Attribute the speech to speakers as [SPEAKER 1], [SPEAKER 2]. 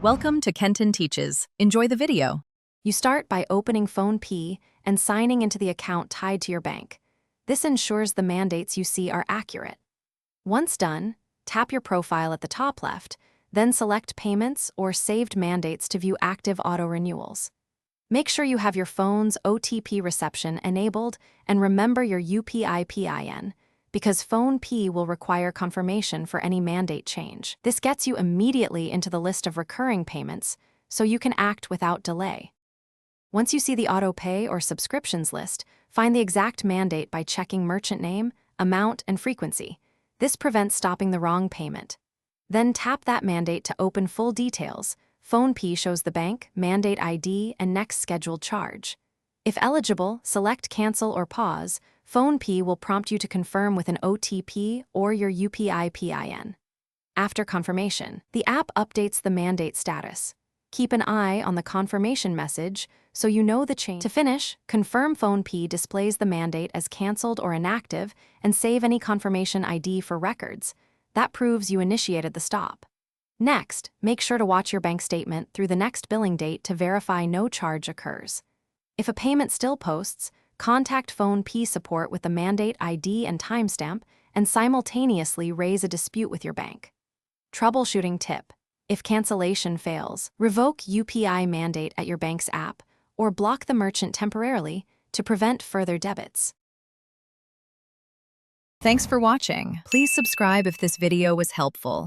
[SPEAKER 1] Welcome to Kenton Teaches. Enjoy the video.
[SPEAKER 2] You start by opening Phonepe and signing into the account tied to your bank. This ensures the mandates you see are accurate. Once done, tap your profile at the top left, then select Payments or Saved Mandates to view active auto-renewals. Make sure you have your phone's OTP reception enabled and remember your UPI PIN, because Phonepe will require confirmation for any mandate change. This gets you immediately into the list of recurring payments, so you can act without delay. Once you see the auto pay or subscriptions list, find the exact mandate by checking merchant name, amount, and frequency. This prevents stopping the wrong payment. Then tap that mandate to open full details. Phonepe shows the bank, mandate ID, and next scheduled charge. If eligible, select Cancel or Pause. Phonepe will prompt you to confirm with an OTP or your UPI PIN. After confirmation, the app updates the mandate status. Keep an eye on the confirmation message so you know the change. To finish, confirm Phonepe displays the mandate as canceled or inactive and save any confirmation ID for records. That proves you initiated the stop. Next, make sure to watch your bank statement through the next billing date to verify no charge occurs. If a payment still posts, contact Phonepe support with the mandate ID and timestamp and simultaneously raise a dispute with your bank. Troubleshooting tip: if cancellation fails, revoke UPI mandate at your bank's app or block the merchant temporarily to prevent further debits.
[SPEAKER 1] Thanks for watching. Please subscribe if this video was helpful.